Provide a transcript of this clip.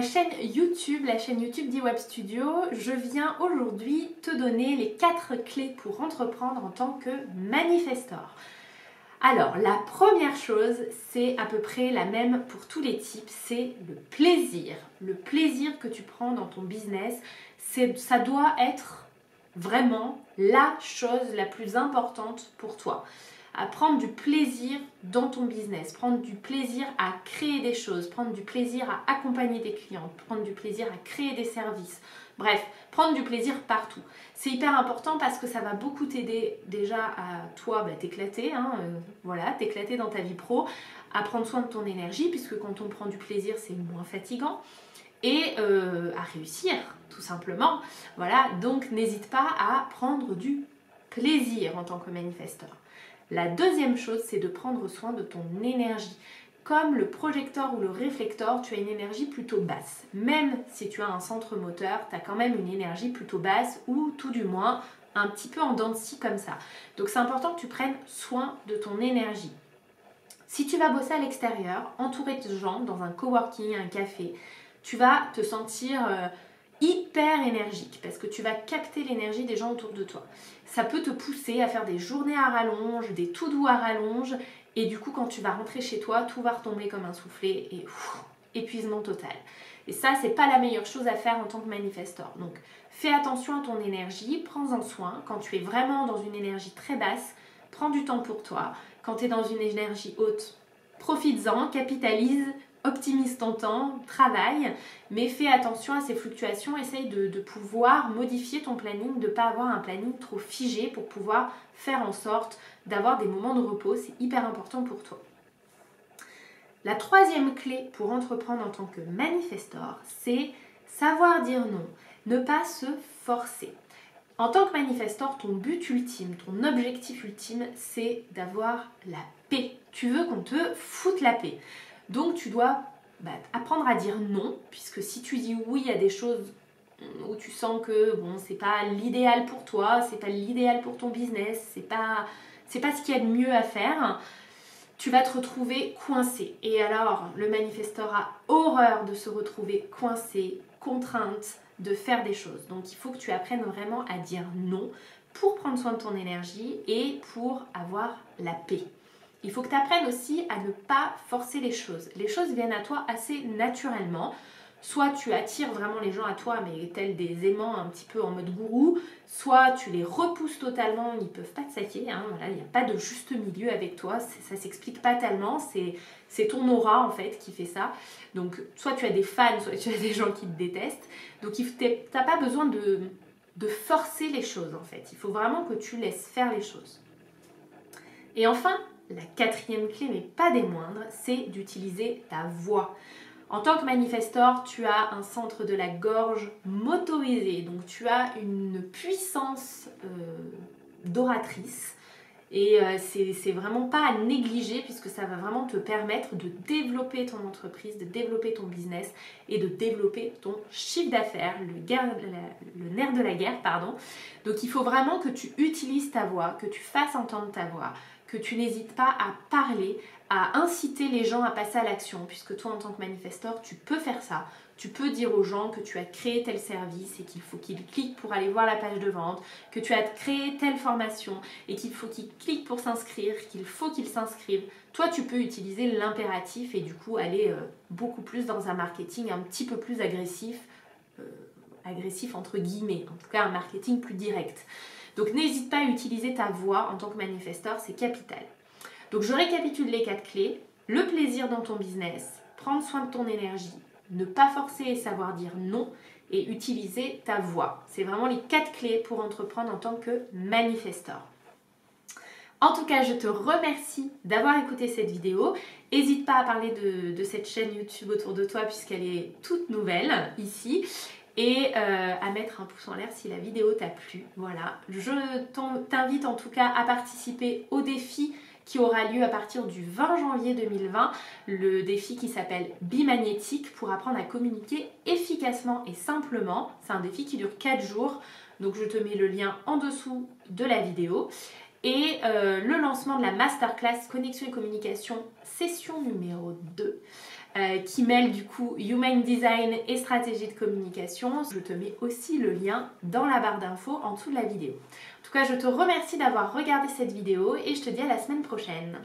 chaîne YouTube, la chaîne YouTube d'eWeb Studio. Je viens aujourd'hui te donner les 4 clés pour entreprendre en tant que manifestor. Alors, la première chose, c'est à peu près la même pour tous les types, c'est le plaisir. Le plaisir que tu prends dans ton business, ça doit être vraiment la chose la plus importante pour toi. À prendre du plaisir dans ton business, prendre du plaisir à créer des choses, prendre du plaisir à accompagner des clients, prendre du plaisir à créer des services. Bref, prendre du plaisir partout. C'est hyper important parce que ça va beaucoup t'aider déjà à toi t'éclater, t'éclater dans ta vie pro, à prendre soin de ton énergie puisque quand on prend du plaisir, c'est moins fatigant. Et à réussir, tout simplement. Voilà, donc n'hésite pas à prendre du plaisir en tant que manifesteur. La deuxième chose, c'est de prendre soin de ton énergie. Comme le projecteur ou le réflecteur, tu as une énergie plutôt basse. Même si tu as un centre moteur, tu as quand même une énergie plutôt basse ou tout du moins un petit peu en dents de scie comme ça. Donc c'est important que tu prennes soin de ton énergie. Si tu vas bosser à l'extérieur, entouré de gens, dans un coworking, un café, tu vas te sentir hyper énergique parce que tu vas capter l'énergie des gens autour de toi. Ça peut te pousser à faire des journées à rallonge, des to-do à rallonge et du coup quand tu vas rentrer chez toi, tout va retomber comme un soufflé et épuisement total. Et ça, c'est pas la meilleure chose à faire en tant que manifestor. Donc fais attention à ton énergie, prends-en soin. Quand tu es vraiment dans une énergie très basse, prends du temps pour toi. Quand tu es dans une énergie haute, profites-en, capitalise, optimise ton temps, travaille, mais fais attention à ces fluctuations, essaye de pouvoir modifier ton planning, de ne pas avoir un planning trop figé pour pouvoir faire en sorte d'avoir des moments de repos, c'est hyper important pour toi. La troisième clé pour entreprendre en tant que manifestor, c'est savoir dire non, ne pas se forcer. En tant que manifestor, ton but ultime, ton objectif ultime, c'est d'avoir la paix. Tu veux qu'on te foute la paix. Donc tu dois apprendre à dire non, puisque si tu dis oui à des choses où tu sens que c'est pas l'idéal pour toi, c'est pas l'idéal pour ton business, c'est pas ce qu'il y a de mieux à faire, tu vas te retrouver coincé. Et alors, le manifestor a horreur de se retrouver coincé, contrainte de faire des choses. Donc il faut que tu apprennes vraiment à dire non pour prendre soin de ton énergie et pour avoir la paix. Il faut que tu apprennes aussi à ne pas forcer les choses. Les choses viennent à toi assez naturellement. Soit tu attires vraiment les gens à toi, mais tels des aimants un petit peu en mode gourou, soit tu les repousses totalement, ils ne peuvent pas te saquer. Il n'y a pas de juste milieu avec toi, ça ne s'explique pas tellement, c'est ton aura en fait qui fait ça. Donc soit tu as des fans, soit tu as des gens qui te détestent. Donc tu n'as pas besoin de forcer les choses en fait. Il faut vraiment que tu laisses faire les choses. Et enfin, la quatrième clé, mais pas des moindres, c'est d'utiliser ta voix. En tant que manifestor, tu as un centre de la gorge motorisé, donc tu as une puissance d'oratrice et c'est vraiment pas à négliger puisque ça va vraiment te permettre de développer ton entreprise, de développer ton business et de développer ton chiffre d'affaires, le nerf de la guerre, pardon. Donc il faut vraiment que tu utilises ta voix, que tu fasses entendre ta voix, que tu n'hésites pas à parler, à inciter les gens à passer à l'action, puisque toi en tant que manifestor, tu peux faire ça. Tu peux dire aux gens que tu as créé tel service et qu'il faut qu'ils cliquent pour aller voir la page de vente, que tu as créé telle formation et qu'il faut qu'ils cliquent pour s'inscrire, qu'il faut qu'ils s'inscrivent. Toi, tu peux utiliser l'impératif et du coup aller beaucoup plus dans un marketing un petit peu plus agressif entre guillemets, en tout cas un marketing plus direct. Donc n'hésite pas à utiliser ta voix en tant que manifestor, c'est capital. Donc je récapitule les 4 clés. Le plaisir dans ton business, prendre soin de ton énergie, ne pas forcer et savoir dire non et utiliser ta voix. C'est vraiment les 4 clés pour entreprendre en tant que manifestor. En tout cas, je te remercie d'avoir écouté cette vidéo. N'hésite pas à parler de cette chaîne YouTube autour de toi puisqu'elle est toute nouvelle ici. Et à mettre un pouce en l'air si la vidéo t'a plu. Voilà, je t'invite en tout cas à participer au défi qui aura lieu à partir du 20 janvier 2020, le défi qui s'appelle Bimagnétique pour apprendre à communiquer efficacement et simplement. C'est un défi qui dure 4 jours, donc je te mets le lien en dessous de la vidéo. Et le lancement de la masterclass Connexion et Communication, session numéro 2. qui mêle du coup Human Design et stratégie de communication. Je te mets aussi le lien dans la barre d'infos en dessous de la vidéo. En tout cas, je te remercie d'avoir regardé cette vidéo et je te dis à la semaine prochaine.